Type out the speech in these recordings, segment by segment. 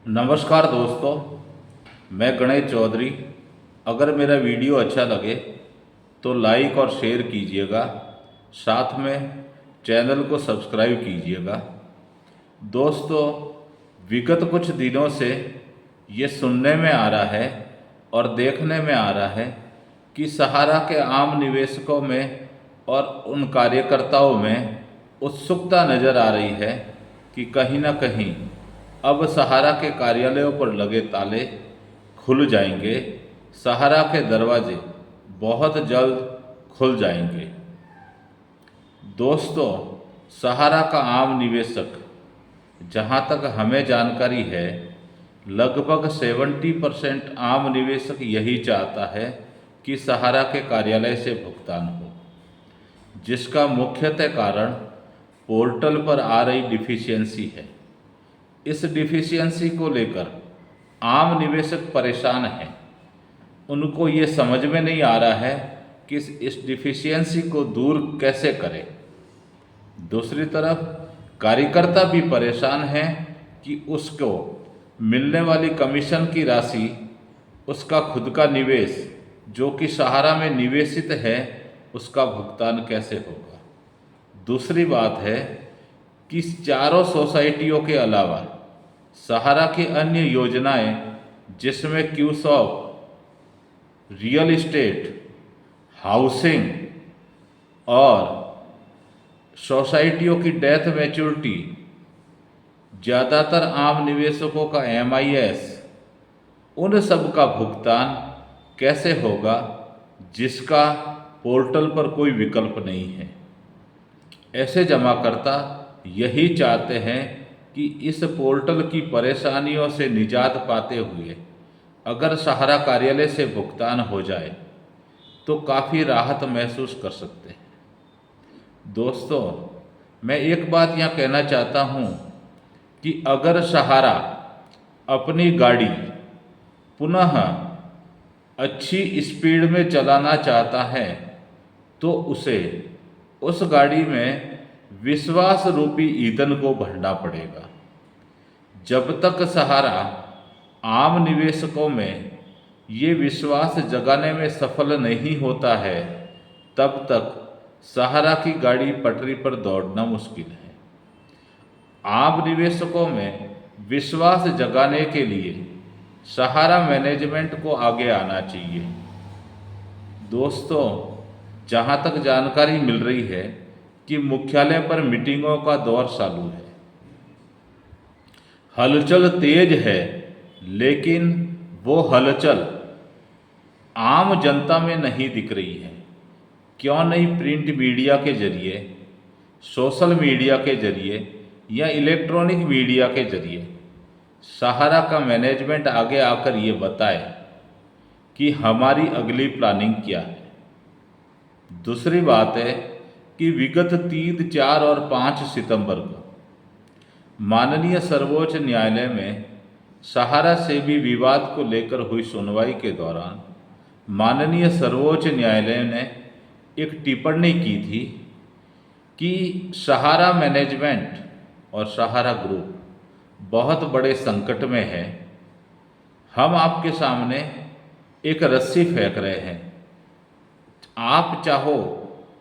नमस्कार दोस्तों, मैं गणेश चौधरी। अगर मेरा वीडियो अच्छा लगे तो लाइक और शेयर कीजिएगा, साथ में चैनल को सब्सक्राइब कीजिएगा। दोस्तों, विगत कुछ दिनों से ये सुनने में आ रहा है और देखने में आ रहा है कि सहारा के आम निवेशकों में और उन कार्यकर्ताओं में उत्सुकता नज़र आ रही है कि कहीं ना कहीं अब सहारा के कार्यालयों पर लगे ताले खुल जाएंगे, सहारा के दरवाजे बहुत जल्द खुल जाएंगे। दोस्तों, सहारा का आम निवेशक, जहां तक हमें जानकारी है, लगभग 70% आम निवेशक यही चाहता है कि सहारा के कार्यालय से भुगतान हो, जिसका मुख्यतः कारण पोर्टल पर आ रही डिफिशियंसी है। इस डिफिशियंसी को लेकर आम निवेशक परेशान हैं। उनको ये समझ में नहीं आ रहा है कि इस डिफिशियंसी को दूर कैसे करें। दूसरी तरफ कार्यकर्ता भी परेशान हैं कि उसको मिलने वाली कमीशन की राशि, उसका खुद का निवेश जो कि सहारा में निवेशित है, उसका भुगतान कैसे होगा। दूसरी बात है कि चारों सोसाइटियों के अलावा सहारा की अन्य योजनाएं, जिसमें क्यूसॉप, रियल इस्टेट, हाउसिंग और सोसाइटियों की डेथ मैच्योरिटी, ज़्यादातर आम निवेशकों का MIS, उन सब का भुगतान कैसे होगा, जिसका पोर्टल पर कोई विकल्प नहीं है। ऐसे जमाकर्ता यही चाहते हैं कि इस पोर्टल की परेशानियों से निजात पाते हुए अगर सहारा कार्यालय से भुगतान हो जाए तो काफ़ी राहत महसूस कर सकते हैं। दोस्तों, मैं एक बात यहाँ कहना चाहता हूँ कि अगर सहारा अपनी गाड़ी पुनः अच्छी स्पीड में चलाना चाहता है तो उसे उस गाड़ी में विश्वास रूपी ईंधन को भरना पड़ेगा। जब तक सहारा आम निवेशकों में ये विश्वास जगाने में सफल नहीं होता है, तब तक सहारा की गाड़ी पटरी पर दौड़ना मुश्किल है। आम निवेशकों में विश्वास जगाने के लिए सहारा मैनेजमेंट को आगे आना चाहिए। दोस्तों, जहाँ तक जानकारी मिल रही है कि मुख्यालय पर मीटिंगों का दौर चालू है, हलचल तेज है, लेकिन वो हलचल आम जनता में नहीं दिख रही है। क्यों नहीं प्रिंट मीडिया के जरिए, सोशल मीडिया के जरिए या इलेक्ट्रॉनिक मीडिया के जरिए सहारा का मैनेजमेंट आगे आकर ये बताए कि हमारी अगली प्लानिंग क्या है। दूसरी बात है कि विगत 3, 4 और 5 सितंबर को माननीय सर्वोच्च न्यायालय में सहारा से भी विवाद को लेकर हुई सुनवाई के दौरान माननीय सर्वोच्च न्यायालय ने एक टिप्पणी की थी कि सहारा मैनेजमेंट और सहारा ग्रुप बहुत बड़े संकट में है। हम आपके सामने एक रस्सी फेंक रहे हैं, आप चाहो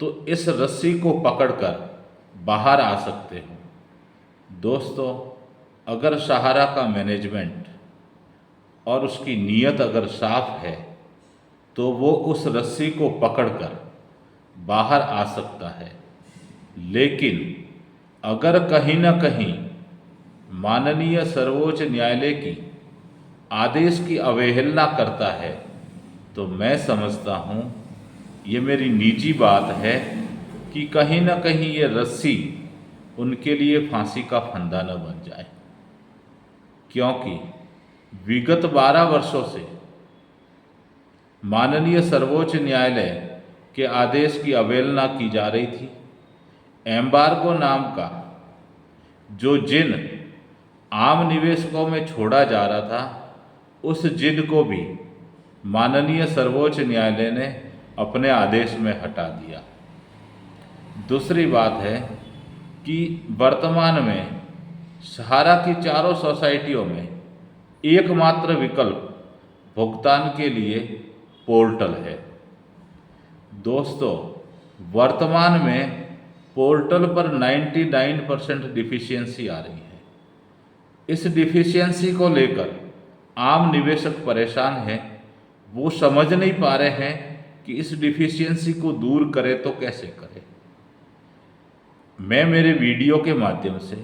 तो इस रस्सी को पकड़कर बाहर आ सकते हो। दोस्तों, अगर सहारा का मैनेजमेंट और उसकी नीयत अगर साफ है तो वो उस रस्सी को पकड़कर बाहर आ सकता है। लेकिन अगर कहीं ना कहीं माननीय सर्वोच्च न्यायालय की आदेश की अवहेलना करता है तो मैं समझता हूँ, ये मेरी निजी बात है, कि कहीं ना कहीं ये रस्सी उनके लिए फांसी का फंदा न बन जाए। क्योंकि विगत 12 वर्षों से माननीय सर्वोच्च न्यायालय के आदेश की अवहेलना की जा रही थी। एम्बार्गो नाम का जो जिन आम निवेशकों में छोड़ा जा रहा था, उस जिन को भी माननीय सर्वोच्च न्यायालय ने अपने आदेश में हटा दिया। दूसरी बात है कि वर्तमान में सहारा की चारों सोसाइटियों में एकमात्र विकल्प भुगतान के लिए पोर्टल है। दोस्तों, वर्तमान में पोर्टल पर 99% डिफिशियंसी आ रही है। इस डिफिशियंसी को लेकर आम निवेशक परेशान हैं। वो समझ नहीं पा रहे हैं कि इस डिफिशियंसी को दूर करें तो कैसे करें। मैं मेरे वीडियो के माध्यम से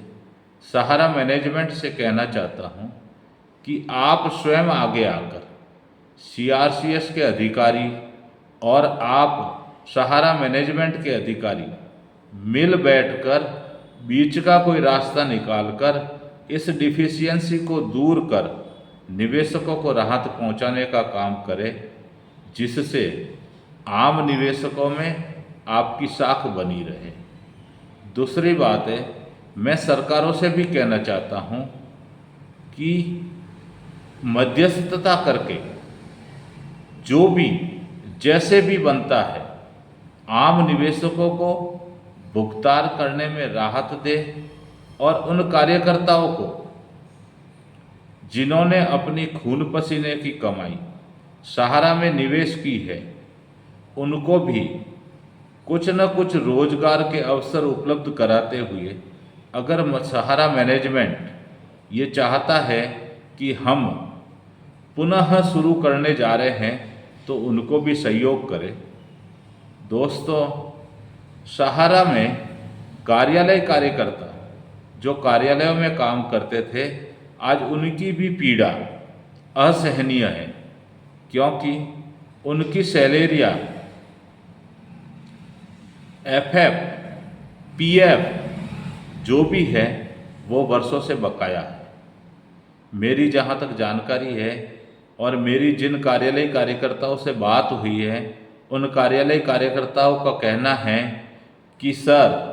सहारा मैनेजमेंट से कहना चाहता हूं कि आप स्वयं आगे आकर CRCS के अधिकारी और आप सहारा मैनेजमेंट के अधिकारी मिल बैठकर बीच का कोई रास्ता निकालकर इस डिफिशियंसी को दूर कर निवेशकों को राहत पहुंचाने का काम करें, जिससे आम निवेशकों में आपकी साख बनी रहे। दूसरी बात है, मैं सरकारों से भी कहना चाहता हूं कि मध्यस्थता करके जो भी जैसे भी बनता है आम निवेशकों को भुगतान करने में राहत दे और उन कार्यकर्ताओं को जिन्होंने अपनी खून पसीने की कमाई सहारा में निवेश की है, उनको भी कुछ न कुछ रोजगार के अवसर उपलब्ध कराते हुए अगर सहारा मैनेजमेंट ये चाहता है कि हम पुनः शुरू करने जा रहे हैं तो उनको भी सहयोग करें। दोस्तों, सहारा में कार्यालय कार्यकर्ता जो कार्यालयों में काम करते थे, आज उनकी भी पीड़ा असहनीय है, क्योंकि उनकी सैलरियाँ FF, PF जो भी है वो वर्षों से बकाया है। मेरी जहाँ तक जानकारी है और मेरी जिन कार्यालय कार्यकर्ताओं से बात हुई है, उन कार्यालय कार्यकर्ताओं का कहना है कि सर,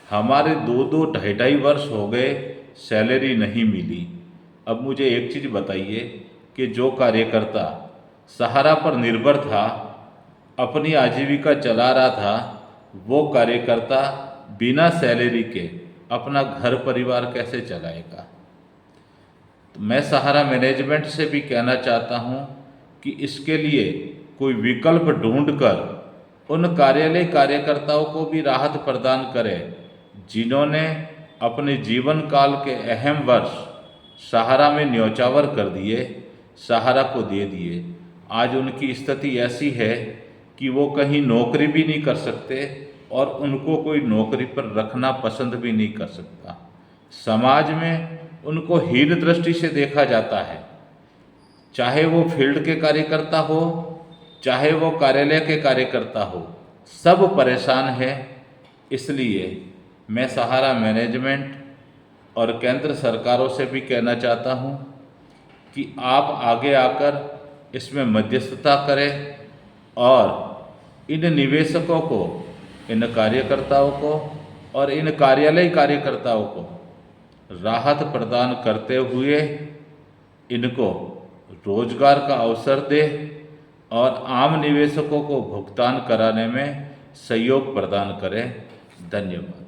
हमारे 2-2, 2.5 वर्ष हो गए, सैलरी नहीं मिली। अब मुझे एक चीज़ बताइए कि जो कार्यकर्ता सहारा पर निर्भर था, अपनी आजीविका चला रहा था, वो कार्यकर्ता बिना सैलरी के अपना घर परिवार कैसे चलाएगा। तो मैं सहारा मैनेजमेंट से भी कहना चाहता हूं कि इसके लिए कोई विकल्प ढूंढकर उन कार्यालय कार्यकर्ताओं को भी राहत प्रदान करें जिन्होंने अपने जीवन काल के अहम वर्ष सहारा में न्योछावर कर दिए, सहारा को दे दिए। आज उनकी स्थिति ऐसी है कि वो कहीं नौकरी भी नहीं कर सकते और उनको कोई नौकरी पर रखना पसंद भी नहीं कर सकता। समाज में उनको हीन दृष्टि से देखा जाता है, चाहे वो फील्ड के कार्यकर्ता हो, चाहे वो कार्यालय के कार्यकर्ता हो, सब परेशान है। इसलिए मैं सहारा मैनेजमेंट और केंद्र सरकारों से भी कहना चाहता हूँ कि आप आगे आकर इसमें मध्यस्थता करें और इन निवेशकों को, इन कार्यकर्ताओं को और इन कार्यालय कार्यकर्ताओं को राहत प्रदान करते हुए इनको रोजगार का अवसर दे और आम निवेशकों को भुगतान कराने में सहयोग प्रदान करें। धन्यवाद।